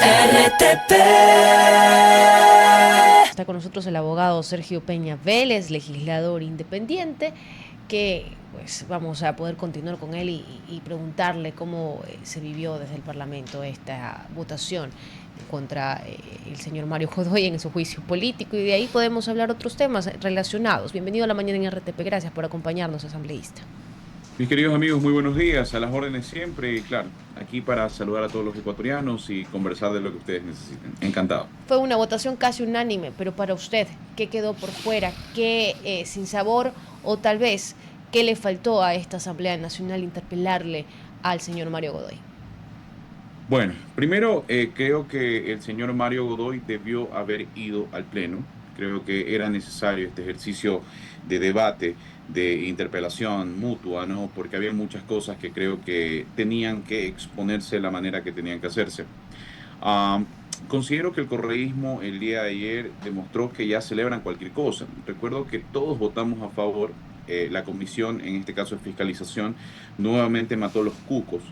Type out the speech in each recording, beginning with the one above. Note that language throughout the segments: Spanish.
RTP. Está con nosotros el abogado Sergio Peña Vélez, legislador independiente, que pues vamos a poder continuar con él y preguntarle cómo se vivió desde el Parlamento esta votación contra el señor Mario Godoy en su juicio político, y de ahí podemos hablar otros temas relacionados. Bienvenido a la mañana en RTP, gracias por acompañarnos, asambleísta. Mis queridos amigos, muy buenos días, a las órdenes siempre y claro, aquí para saludar a todos los ecuatorianos y conversar de lo que ustedes necesiten. Encantado. Fue una votación casi unánime, pero para usted, ¿qué quedó por fuera? ¿Qué sin sabor o tal vez qué le faltó a esta Asamblea Nacional interpelarle al señor Mario Godoy? Bueno, primero creo que el señor Mario Godoy debió haber ido al Pleno. Creo que era necesario este ejercicio de debate, de interpelación mutua, ¿no? Porque había muchas cosas que creo que tenían que exponerse de la manera que tenían que hacerse. Ah, Considero que el correísmo el día de ayer demostró que ya celebran cualquier cosa. Recuerdo que todos votamos a favor. La comisión, en este caso de fiscalización, nuevamente mató los cucos,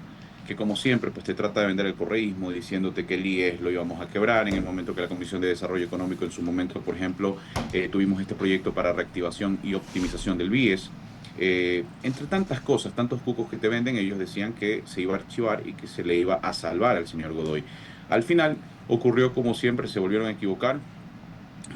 que como siempre pues te trata de vender el correísmo diciéndote que el IES lo íbamos a quebrar en el momento que la Comisión de Desarrollo Económico en su momento, por ejemplo, tuvimos este proyecto para reactivación y optimización del BIES. Entre tantas cosas, tantos cucos que te venden, ellos decían que se iba a archivar y que se le iba a salvar al señor Godoy. Al final ocurrió como siempre, se volvieron a equivocar.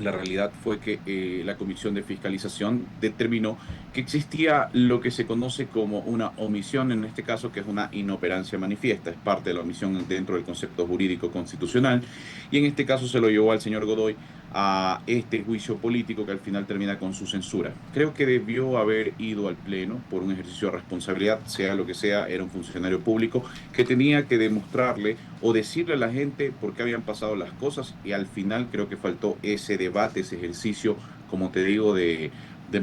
La realidad fue que la Comisión de Fiscalización determinó que existía lo que se conoce como una omisión, en este caso, que es una inoperancia manifiesta, es parte de la omisión dentro del concepto jurídico constitucional, y en este caso se lo llevó al señor Godoy a este juicio político que al final termina con su censura. Creo que debió haber ido al Pleno por un ejercicio de responsabilidad, sea lo que sea, era un funcionario público que tenía que demostrarle o decirle a la gente por qué habían pasado las cosas, y al final creo que faltó ese debate, ese ejercicio, como te digo, de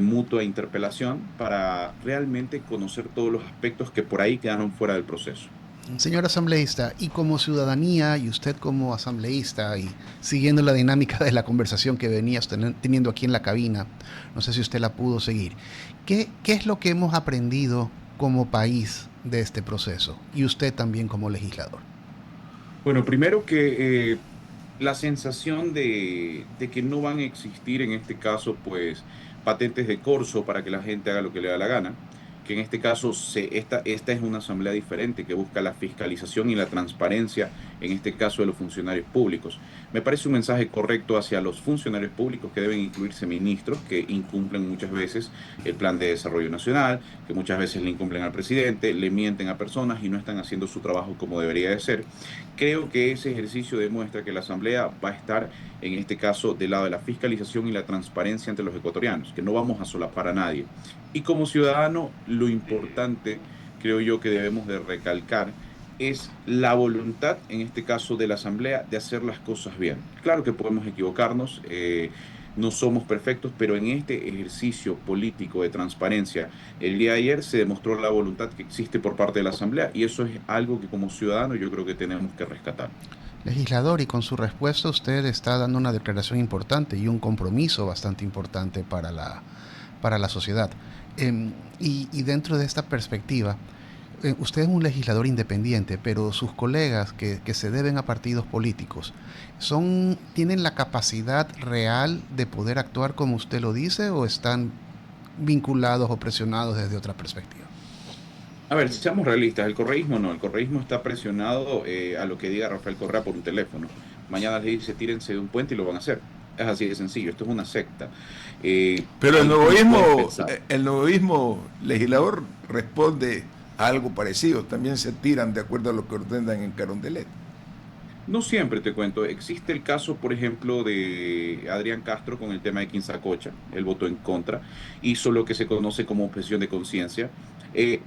mutua interpelación para realmente conocer todos los aspectos que por ahí quedaron fuera del proceso. Señor asambleísta, y como ciudadanía, y usted como asambleísta, y siguiendo la dinámica de la conversación que venías teniendo aquí en la cabina, no sé si usted la pudo seguir, ¿qué es lo que hemos aprendido como país de este proceso? Y usted también como legislador. Bueno, primero que la sensación de que no van a existir en este caso, pues, patentes de corso para que la gente haga lo que le da la gana, que en este caso esta es una asamblea diferente que busca la fiscalización y la transparencia, en este caso de los funcionarios públicos. Me parece un mensaje correcto hacia los funcionarios públicos, que deben incluirse ministros que incumplen muchas veces el plan de desarrollo nacional, que muchas veces le incumplen al presidente, le mienten a personas y no están haciendo su trabajo como debería de ser. Creo que ese ejercicio demuestra que la Asamblea va a estar, en este caso, del lado de la fiscalización y la transparencia entre los ecuatorianos, que no vamos a solapar a nadie. Y como ciudadano, lo importante, creo yo, que debemos de recalcar es la voluntad, en este caso de la Asamblea, de hacer las cosas bien. Claro que podemos equivocarnos, no somos perfectos, pero en este ejercicio político de transparencia, el día de ayer se demostró la voluntad que existe por parte de la Asamblea, y eso es algo que como ciudadano yo creo que tenemos que rescatar. Legislador, y con su respuesta usted está dando una declaración importante y un compromiso bastante importante para la sociedad. Y dentro de esta perspectiva, usted es un legislador independiente, pero sus colegas que se deben a partidos políticos, ¿tienen la capacidad real de poder actuar como usted lo dice, o están vinculados o presionados desde otra perspectiva? A ver, seamos realistas, el correísmo no, el correísmo está presionado a lo que diga Rafael Correa por un teléfono. Mañana le dice tírense de un puente y lo van a hacer. Es así de sencillo, esto es una secta. Pero Ahí tú no puedes pensar. el novoísmo legislador responde a algo parecido. También se tiran de acuerdo a lo que ordenan en Carondelet. No siempre te cuento, existe el caso, por ejemplo, de Adrián Castro con el tema de Quinzacocha, él votó en contra, hizo lo que se conoce como objeción de conciencia.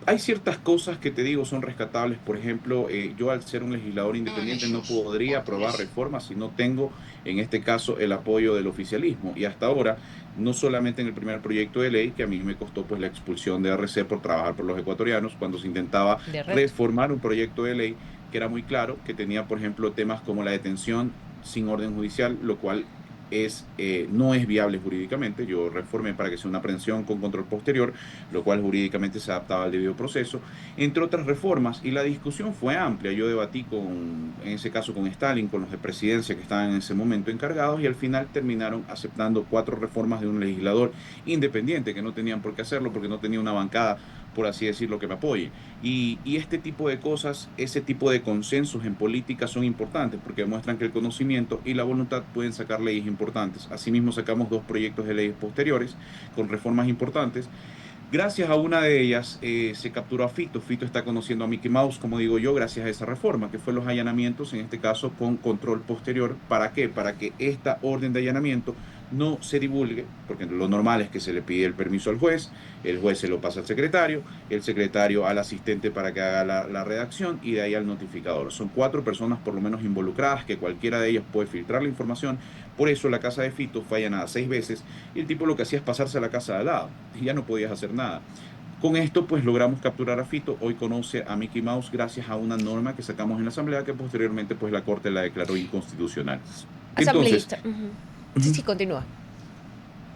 Hay ciertas cosas que te digo son rescatables, por ejemplo, yo al ser un legislador independiente no podría aprobar reformas si no tengo, en este caso, el apoyo del oficialismo. Y hasta ahora, no solamente en el primer proyecto de ley, que a mí me costó pues la expulsión de RC por trabajar por los ecuatorianos, cuando se intentaba De red. reformar un proyecto de ley que era muy claro, que tenía, por ejemplo, temas como la detención sin orden judicial, lo cual no es viable jurídicamente. Yo reformé para que sea una aprehensión con control posterior, lo cual jurídicamente se adaptaba al debido proceso, entre otras reformas, y la discusión fue amplia. Yo debatí en ese caso con Stalin, con los de presidencia que estaban en ese momento encargados, y al final terminaron aceptando 4 reformas de un legislador independiente, que no tenían por qué hacerlo porque no tenía una bancada, por así decirlo, que me apoye. Y este tipo de cosas, ese tipo de consensos en política son importantes porque demuestran que el conocimiento y la voluntad pueden sacar leyes importantes. Asimismo, sacamos 2 proyectos de leyes posteriores con reformas importantes. Gracias a una de ellas se capturó a Fito. Fito está conociendo a Mickey Mouse, como digo yo, gracias a esa reforma, que fue los allanamientos, en este caso con control posterior. ¿Para qué? Para que esta orden de allanamiento no se divulgue, porque lo normal es que se le pide el permiso al juez, el juez se lo pasa al secretario, el secretario al asistente para que haga la redacción y de ahí al notificador. Son 4 personas por lo menos involucradas, que cualquiera de ellas puede filtrar la información. Por eso la casa de Fito fue allanada 6 veces y el tipo lo que hacía es pasarse a la casa de al lado y ya no podías hacer nada. Con esto pues logramos capturar a Fito. Hoy conoce a Mickey Mouse gracias a una norma que sacamos en la Asamblea, que posteriormente pues la Corte la declaró inconstitucional. Entonces, Asambleísta. Sí, sí, continúa.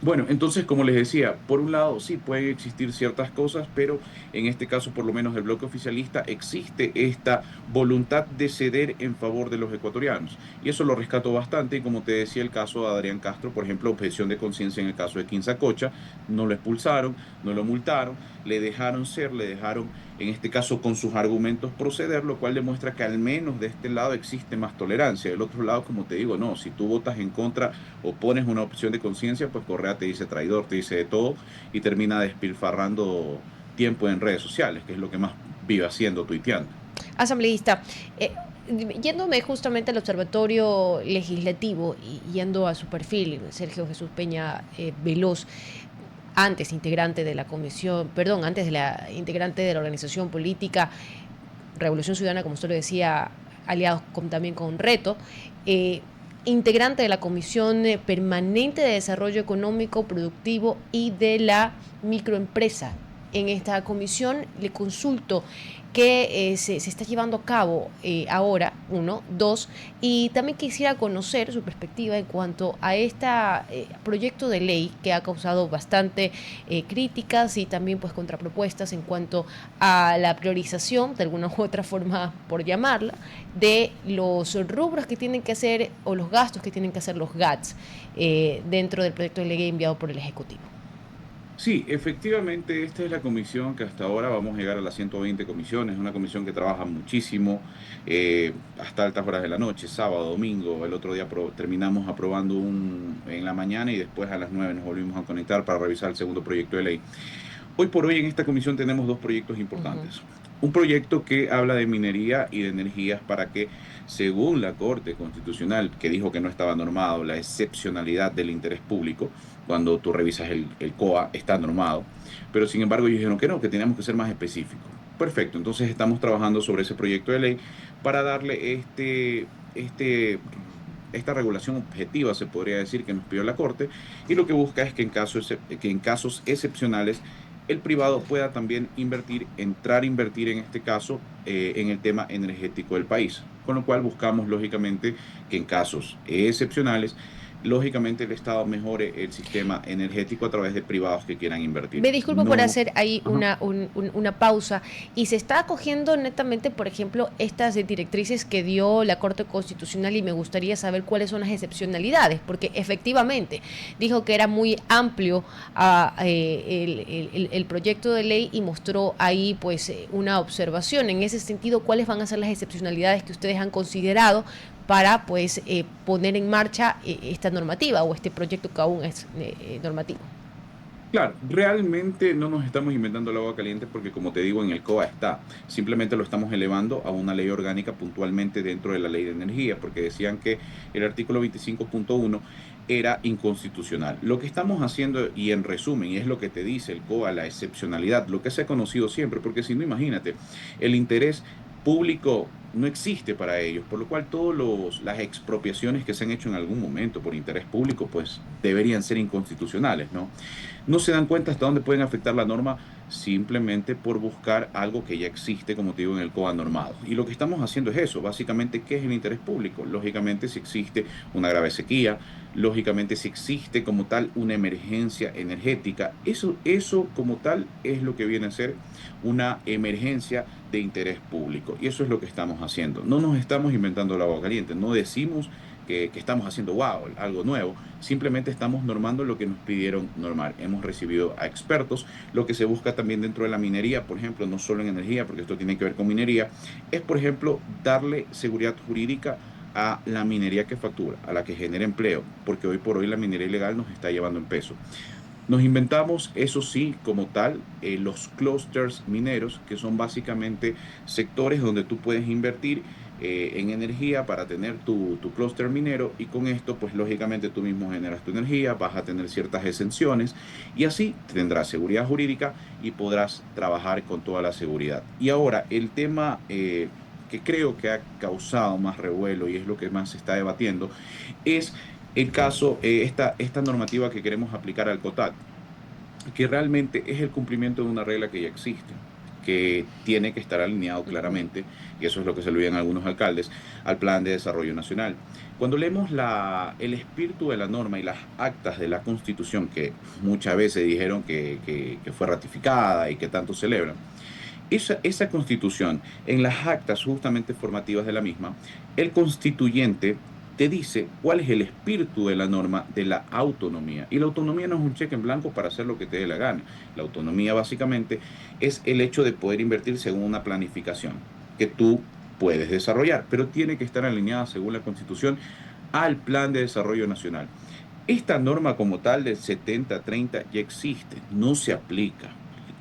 bueno, entonces, como les decía, por un lado sí pueden existir ciertas cosas, pero en este caso, por lo menos el bloque oficialista, existe esta voluntad de ceder en favor de los ecuatorianos. Y eso lo rescato bastante, y como te decía, el caso de Adrián Castro, por ejemplo, objeción de conciencia en el caso de Quinzacocha, no lo expulsaron, no lo multaron, le dejaron ser, le dejaron, en este caso, con sus argumentos proceder, lo cual demuestra que al menos de este lado existe más tolerancia. Del otro lado, como te digo, no, si tú votas en contra o pones una opción de conciencia, pues Correa te dice traidor, te dice de todo y termina despilfarrando tiempo en redes sociales, que es lo que más vive haciendo, tuiteando. Asambleísta, yéndome justamente al Observatorio Legislativo y yendo a su perfil, Sergio Jesús Peña Veloz, antes integrante de la comisión, perdón, antes de la integrante de la organización política Revolución Ciudadana, como usted lo decía, aliados también con Reto, integrante de la Comisión Permanente de Desarrollo Económico, Productivo y de la Microempresa. En esta comisión le consulto qué se está llevando a cabo ahora, 1, 2, y también quisiera conocer su perspectiva en cuanto a este proyecto de ley que ha causado bastante críticas y también pues contrapropuestas en cuanto a la priorización, de alguna u otra forma por llamarla, de los rubros que tienen que hacer o los gastos que tienen que hacer los GATS dentro del proyecto de ley enviado por el Ejecutivo. Sí, efectivamente, esta es la comisión que hasta ahora vamos a llegar a las 120 comisiones, una comisión que trabaja muchísimo, hasta altas horas de la noche, sábado, domingo. El otro día terminamos aprobando en la mañana y después a las 9 nos volvimos a conectar para revisar el segundo proyecto de ley. Hoy por hoy en esta comisión tenemos 2 proyectos importantes. Un proyecto que habla de minería y de energías para que, según la Corte Constitucional, que dijo que no estaba normado la excepcionalidad del interés público, cuando tú revisas el COA está normado, pero sin embargo ellos dijeron que no, que teníamos que ser más específicos. Perfecto, entonces estamos trabajando sobre ese proyecto de ley para darle esta regulación objetiva, se podría decir, que nos pidió la Corte, y lo que busca es que en casos excepcionales el privado pueda también entrar a invertir en este caso en el tema energético del país. Con lo cual buscamos, lógicamente, que en casos excepcionales, lógicamente el Estado mejore el sistema energético a través de privados que quieran invertir. Me disculpo por hacer ahí una pausa. Y se está acogiendo netamente, por ejemplo, estas directrices que dio la Corte Constitucional, y me gustaría saber cuáles son las excepcionalidades, porque efectivamente dijo que era muy amplio el proyecto de ley y mostró ahí pues una observación. En ese sentido, ¿cuáles van a ser las excepcionalidades que ustedes han considerado para pues poner en marcha esta normativa o este proyecto que aún es normativo? Claro, realmente no nos estamos inventando el agua caliente porque, como te digo, en el COA está. Simplemente lo estamos elevando a una ley orgánica puntualmente dentro de la ley de energía, porque decían que el artículo 25.1 era inconstitucional. Lo que estamos haciendo, y en resumen, y es lo que te dice el COA, la excepcionalidad, lo que se ha conocido siempre, porque si no, imagínate, el interés público no existe para ellos, por lo cual todas las expropiaciones que se han hecho en algún momento por interés público pues deberían ser inconstitucionales, ¿no? No se dan cuenta hasta dónde pueden afectar la norma simplemente por buscar algo que ya existe, como te digo, en el COA normado. Y lo que estamos haciendo es eso, básicamente, ¿qué es el interés público? Lógicamente, si existe una grave sequía, lógicamente, si existe como tal una emergencia energética, eso como tal es lo que viene a ser una emergencia de interés público. Y eso es lo que estamos haciendo. No nos estamos inventando el agua caliente, no decimos que estamos haciendo wow, algo nuevo. Simplemente estamos normando lo que nos pidieron normar. Hemos recibido a expertos. Lo que se busca también dentro de la minería, por ejemplo, no solo en energía, porque esto tiene que ver con minería, es, por ejemplo, darle seguridad jurídica a la minería que factura, a la que genera empleo, porque hoy por hoy la minería ilegal nos está llevando en peso. Nos inventamos, eso sí, como tal, los clusters mineros, que son básicamente sectores donde tú puedes invertir en energía para tener tu clúster minero, y con esto, pues lógicamente tú mismo generas tu energía, vas a tener ciertas exenciones y así tendrás seguridad jurídica y podrás trabajar con toda la seguridad. Y ahora, el tema que creo que ha causado más revuelo y es lo que más se está debatiendo es el caso, esta normativa que queremos aplicar al COTAD, que realmente es el cumplimiento de una regla que ya existe, que tiene que estar alineado claramente, y eso es lo que se le olvidan a algunos alcaldes, al Plan de Desarrollo Nacional. Cuando leemos el espíritu de la norma y las actas de la Constitución, que muchas veces dijeron que fue ratificada y que tanto celebran, esa constitución, en las actas justamente formativas de la misma, el constituyente te dice cuál es el espíritu de la norma de la autonomía. Y la autonomía no es un cheque en blanco para hacer lo que te dé la gana. La autonomía básicamente es el hecho de poder invertir según una planificación que tú puedes desarrollar, pero tiene que estar alineada según la Constitución al Plan de Desarrollo Nacional. Esta norma como tal del 70-30 ya existe, no se aplica.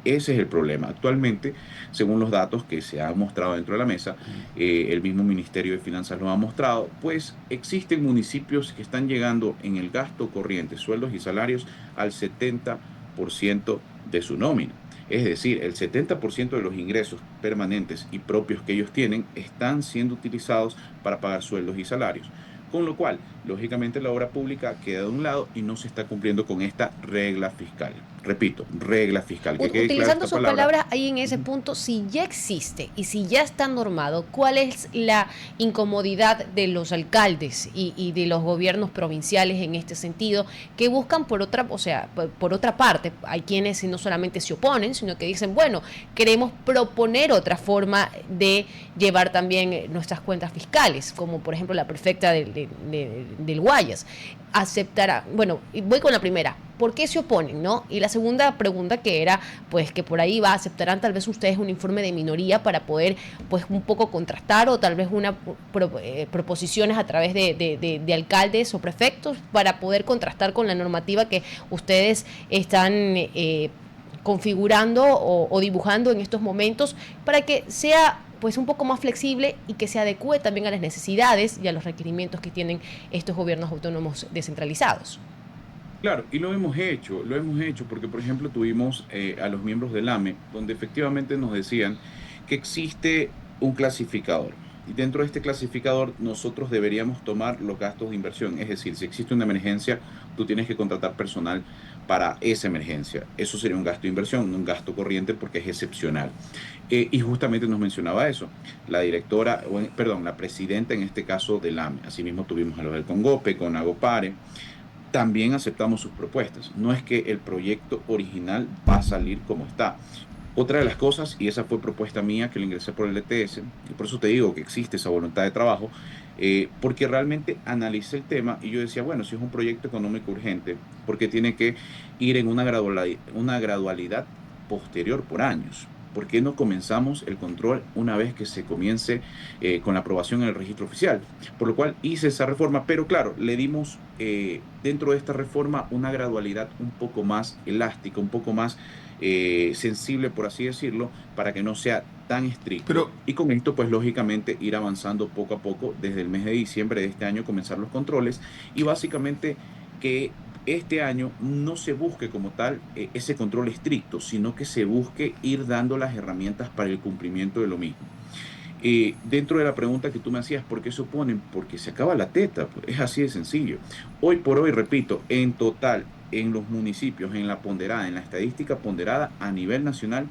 Ese es el problema. Actualmente, según los datos que se han mostrado dentro de la mesa, el mismo Ministerio de Finanzas lo ha mostrado, pues existen municipios que están llegando en el gasto corriente, sueldos y salarios, al 70% de su nómina. Es decir, el 70% de los ingresos permanentes y propios que ellos tienen están siendo utilizados para pagar sueldos y salarios. Con lo cual, lógicamente, la obra pública queda de un lado y no se está cumpliendo con esta regla fiscal. Repito, regla fiscal. Que quede clara Utilizando esta sus palabra. palabras ahí en ese punto, si ya existe y si ya está normado, ¿cuál es la incomodidad de los alcaldes y de los gobiernos provinciales en este sentido, que buscan por otra, o sea, por otra parte? Hay quienes no solamente se oponen, sino que dicen, bueno, queremos proponer otra forma de llevar también nuestras cuentas fiscales, como por ejemplo la prefecta del Guayas aceptará. Bueno, voy con la primera. ¿Por qué se oponen, no? Y la segunda pregunta, que era, pues, que por ahí aceptarán tal vez ustedes un informe de minoría para poder, pues, un poco contrastar, o tal vez proposiciones a través de alcaldes o prefectos para poder contrastar con la normativa que ustedes están configurando o dibujando en estos momentos, para que sea, pues, un poco más flexible y que se adecue también a las necesidades y a los requerimientos que tienen estos gobiernos autónomos descentralizados. Claro, y lo hemos hecho porque, por ejemplo, tuvimos a los miembros del AME, donde efectivamente nos decían que existe un clasificador. Y dentro de este clasificador nosotros deberíamos tomar los gastos de inversión. Es decir, si existe una emergencia, tú tienes que contratar personal para esa emergencia. Eso sería un gasto de inversión, no un gasto corriente, porque es excepcional. Y justamente nos mencionaba eso, la directora, perdón, la presidenta en este caso del AME. Asimismo tuvimos a los del Congope, con Agopare. También aceptamos sus propuestas. No es que el proyecto original va a salir como está. Otra de las cosas, y esa fue propuesta mía que lo ingresé por el ETS, y por eso te digo que existe esa voluntad de trabajo, porque realmente analicé el tema y yo decía, bueno, si es un proyecto económico urgente, porque tiene que ir en una gradualidad posterior por años. ¿Por qué no comenzamos el control una vez que se comience con la aprobación en el registro oficial? Por lo cual hice esa reforma, pero claro, le dimos dentro de esta reforma una gradualidad un poco más elástica, un poco más sensible, por así decirlo, para que no sea tan estricto. Y con esto, pues lógicamente, ir avanzando poco a poco desde el mes de diciembre de este año, comenzar los controles y básicamente que este año no se busque como tal ese control estricto, sino que se busque ir dando las herramientas para el cumplimiento de lo mismo. Dentro de la pregunta que tú me hacías, ¿por qué se oponen? Porque se acaba la teta, pues, es así de sencillo. Hoy por hoy, repito, en total, en los municipios, en la ponderada, en la estadística ponderada a nivel nacional,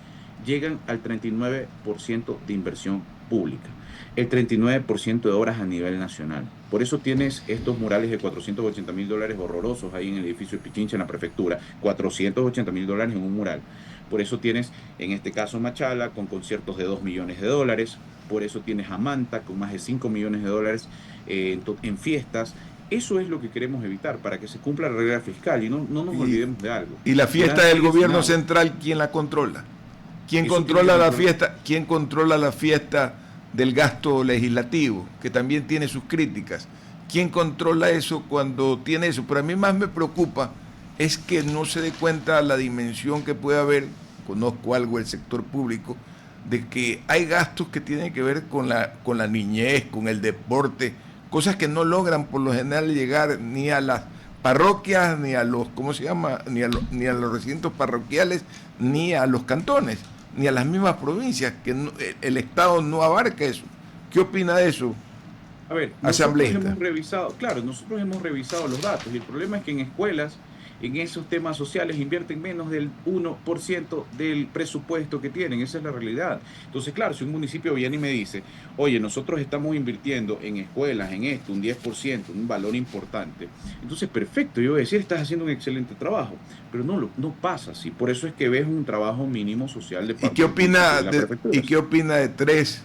llegan al 39% de inversión pública, el 39% de obras a nivel nacional. Por eso tienes estos murales de $480.000 horrorosos ahí en el edificio de Pichincha, en la prefectura, $480.000 en un mural. Por eso tienes, en este caso, Machala, con conciertos de $2 millones. Por eso tienes a Manta, con más de $5 millones en fiestas. Eso es lo que queremos evitar, para que se cumpla la regla fiscal y no nos olvidemos de algo. Y la fiesta del gobierno central, ¿quién la controla? ¿Quién controla la fiesta? ¿Quién controla la fiesta del gasto legislativo, que también tiene sus críticas? ¿Quién controla eso cuando tiene eso? Pero a mí más me preocupa es que no se dé cuenta la dimensión que puede haber, conozco algo del sector público, de que hay gastos que tienen que ver con la niñez, con el deporte, cosas que no logran por lo general llegar ni a las parroquias, ni a los, ¿cómo se llama? Ni a los recintos parroquiales, ni a los cantones, ni a las mismas provincias, que no, el Estado no abarca eso. ¿Qué opina de eso? A ver, nosotros hemos revisado los datos, y el problema es que en escuelas, en esos temas sociales, invierten menos del 1% del presupuesto que tienen. Esa es la realidad. Entonces, claro, si un municipio viene y me dice, oye, nosotros estamos invirtiendo en escuelas, en esto, un 10%, un valor importante, entonces, perfecto, yo voy a decir, estás haciendo un excelente trabajo, pero no pasa así. Por eso es que ves un trabajo mínimo social de parte ¿Y qué opina de tres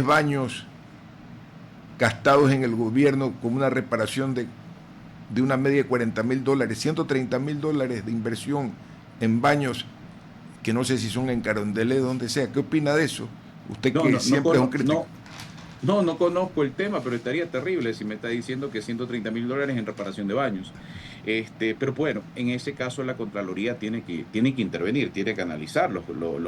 baños gastados en el gobierno con una reparación de una media de $40.000, $130.000 de inversión en baños que no sé si son en Carondelet, donde sea? ¿Qué opina de eso? Usted siempre es un crítico. No conozco el tema, pero estaría terrible si me está diciendo que $130.000 en reparación de baños. Pero bueno, en ese caso la Contraloría tiene que intervenir, tiene que analizar los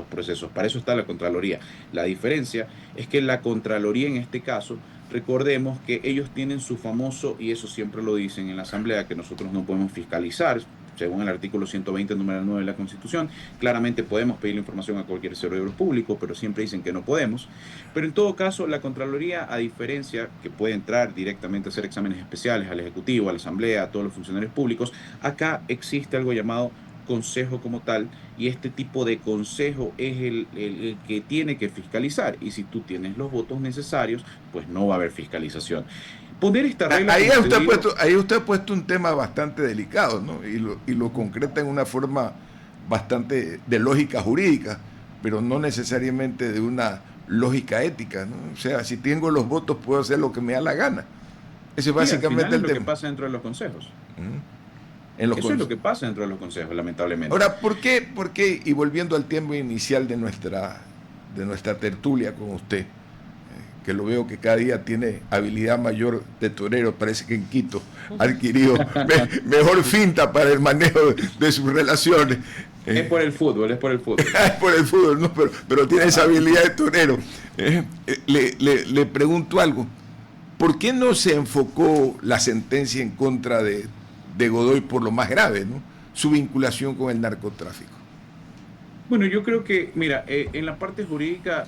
procesos. Para eso está la Contraloría. La diferencia es que la Contraloría en este caso, recordemos que ellos tienen su famoso, y eso siempre lo dicen en la Asamblea, que nosotros no podemos fiscalizar, según el artículo 120, número 9 de la Constitución. Claramente podemos pedir la información a cualquier servidor público, pero siempre dicen que no podemos. Pero en todo caso, la Contraloría, a diferencia que puede entrar directamente a hacer exámenes especiales al Ejecutivo, a la Asamblea, a todos los funcionarios públicos, acá existe algo llamado consejo como tal, y este tipo de consejo es el que tiene que fiscalizar, y si tú tienes los votos necesarios, pues no va a haber fiscalización. Poner esta regla... Ahí usted ha puesto un tema bastante delicado, ¿no? Y lo concreta en una forma bastante de lógica jurídica, pero no necesariamente de una lógica ética, ¿no? O sea, si tengo los votos puedo hacer lo que me da la gana. Ese es básicamente el tema. Es lo que pasa dentro de los consejos. Eso es lo que pasa dentro de los consejos, lamentablemente. Ahora, ¿por qué? Y volviendo al tema inicial de nuestra tertulia con usted, que lo veo que cada día tiene habilidad mayor de torero, parece que en Quito ha adquirido mejor finta para el manejo de sus relaciones. Es por el fútbol. Es por el fútbol, ¿no? Pero tiene esa habilidad de torero. Le pregunto algo. ¿Por qué no se enfocó la sentencia en contra de Godoy por lo más grave, ¿no? Su vinculación con el narcotráfico? Bueno, yo creo que, mira, en la parte jurídica,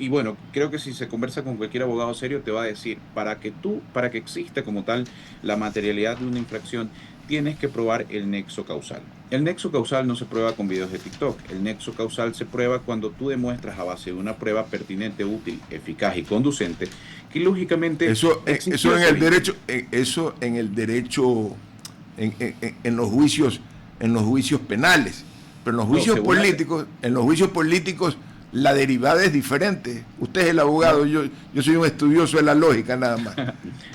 y bueno, creo que si se conversa con cualquier abogado serio te va a decir, para que exista como tal la materialidad de una infracción, tienes que probar el nexo causal. El nexo causal no se prueba con videos de TikTok. El nexo causal se prueba cuando tú demuestras a base de una prueba pertinente, útil, eficaz y conducente, que lógicamente... Eso en el derecho, en los juicios penales, pero en los juicios políticos la derivada es diferente. Usted es el abogado, yo soy un estudioso de la lógica nada más.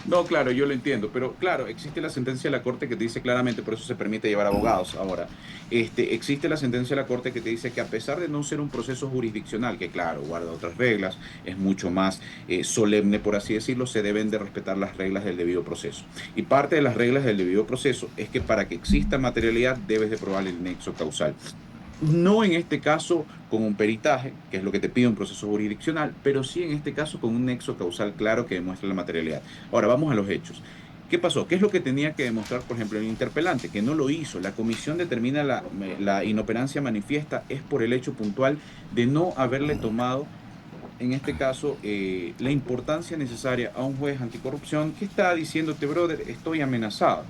No, claro, yo lo entiendo, pero claro, existe la sentencia de la Corte que te dice claramente, por eso se permite llevar abogados ahora. Existe la sentencia de la Corte que te dice que a pesar de no ser un proceso jurisdiccional, que claro, guarda otras reglas, es mucho más solemne, por así decirlo, se deben de respetar las reglas del debido proceso. Y parte de las reglas del debido proceso es que para que exista materialidad debes de probar el nexo causal. No en este caso con un peritaje, que es lo que te pide un proceso jurisdiccional, pero sí en este caso con un nexo causal claro que demuestre la materialidad. Ahora, vamos a los hechos. ¿Qué pasó? ¿Qué es lo que tenía que demostrar, por ejemplo, el interpelante? Que no lo hizo. La comisión determina la inoperancia manifiesta es por el hecho puntual de no haberle tomado en este caso, la importancia necesaria a un juez anticorrupción que está diciéndote, brother, estoy amenazado.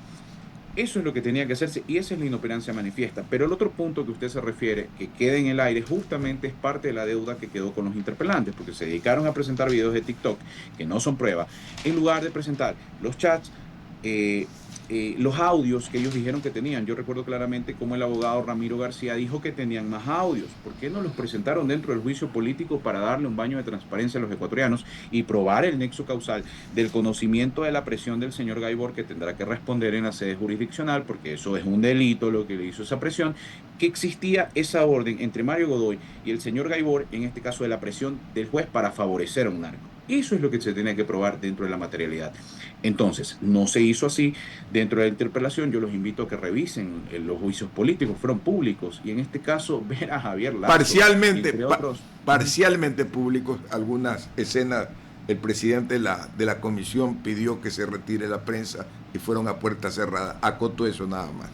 Eso es lo que tenía que hacerse y esa es la inoperancia manifiesta. Pero el otro punto que usted se refiere, que queda en el aire, justamente es parte de la deuda que quedó con los interpelantes, porque se dedicaron a presentar videos de TikTok que no son prueba, en lugar de presentar los chats, los audios que ellos dijeron que tenían. Yo recuerdo claramente cómo el abogado Ramiro García dijo que tenían más audios. ¿Por qué no los presentaron dentro del juicio político para darle un baño de transparencia a los ecuatorianos y probar el nexo causal del conocimiento de la presión del señor Gaibor, que tendrá que responder en la sede jurisdiccional, porque eso es un delito lo que le hizo esa presión, que existía esa orden entre Mario Godoy y el señor Gaibor, en este caso de la presión del juez para favorecer a un narco? Eso es lo que se tenía que probar dentro de la materialidad. Entonces, no se hizo así. Dentro de la interpelación, yo los invito a que revisen los juicios políticos, fueron públicos, y en este caso, ver a Javier Lazo, parcialmente públicos, algunas escenas. El presidente de la comisión pidió que se retire la prensa y fueron a puerta cerrada. Acoto eso nada más.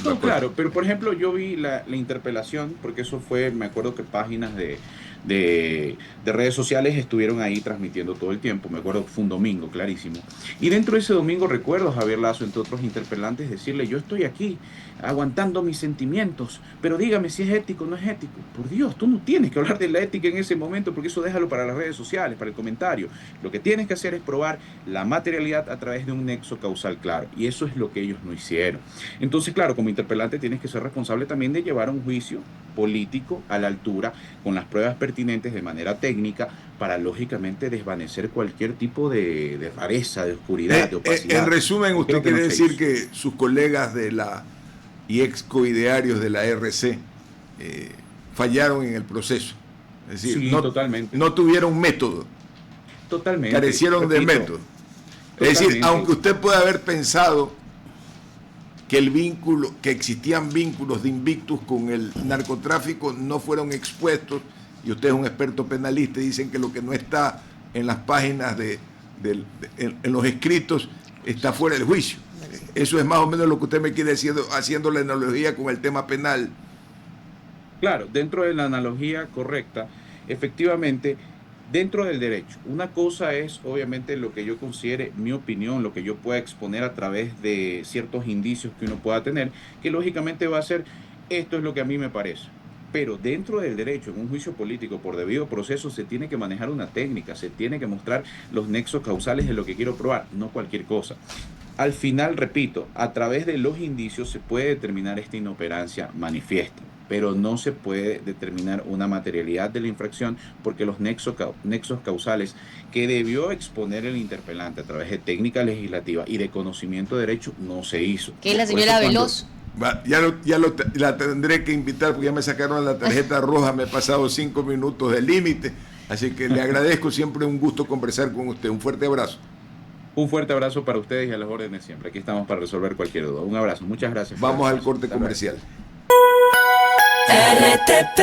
No, claro, pero por ejemplo, yo vi la interpelación, porque eso fue, me acuerdo que páginas de redes sociales estuvieron ahí transmitiendo todo el tiempo. Me acuerdo que fue un domingo, clarísimo. Y dentro de ese domingo recuerdo a Javier Lazo, entre otros interpelantes, decirle: yo estoy aquí aguantando mis sentimientos, pero dígame si es ético o no es ético. Por Dios, tú no tienes que hablar de la ética en ese momento, porque eso déjalo para las redes sociales, para el comentario. Lo que tienes que hacer es probar la materialidad a través de un nexo causal claro, y eso es lo que ellos no hicieron. Entonces, claro, como interpelante tienes que ser responsable también de llevar un juicio político a la altura, con las pruebas pertinentes de manera técnica, para lógicamente desvanecer cualquier tipo de rareza, de oscuridad, de opacidad. En resumen, usted quiere decir que sus colegas de la y ex coidearios de la RC fallaron en el proceso. Es decir, sí, totalmente. No tuvieron método. Totalmente. Carecieron de método. Totalmente. Es decir, aunque usted pueda haber pensado que existían vínculos de Invictus con el narcotráfico, no fueron expuestos, y usted es un experto penalista y dicen que lo que no está en las páginas en los escritos está fuera del juicio. Eso es más o menos lo que usted me quiere decir, haciendo la analogía con el tema penal. Claro, dentro de la analogía correcta, efectivamente, dentro del derecho. Una cosa es, obviamente, lo que yo considere mi opinión, lo que yo pueda exponer a través de ciertos indicios que uno pueda tener, que lógicamente va a ser, esto es lo que a mí me parece. Pero dentro del derecho, en un juicio político por debido proceso, se tiene que manejar una técnica, se tiene que mostrar los nexos causales de lo que quiero probar, no cualquier cosa. Al final, repito, a través de los indicios se puede determinar esta inoperancia manifiesta, pero no se puede determinar una materialidad de la infracción, porque los nexos causales que debió exponer el interpelante a través de técnica legislativa y de conocimiento de derecho no se hizo. ¿Qué es la señora Veloz? La tendré que invitar, porque ya me sacaron la tarjeta roja, me he pasado 5 minutos de límite, así que le agradezco, siempre un gusto conversar con usted. Un fuerte abrazo. Un fuerte abrazo para ustedes y a las órdenes siempre. Aquí estamos para resolver cualquier duda. Un abrazo. Muchas gracias. Vamos al corte comercial. RTP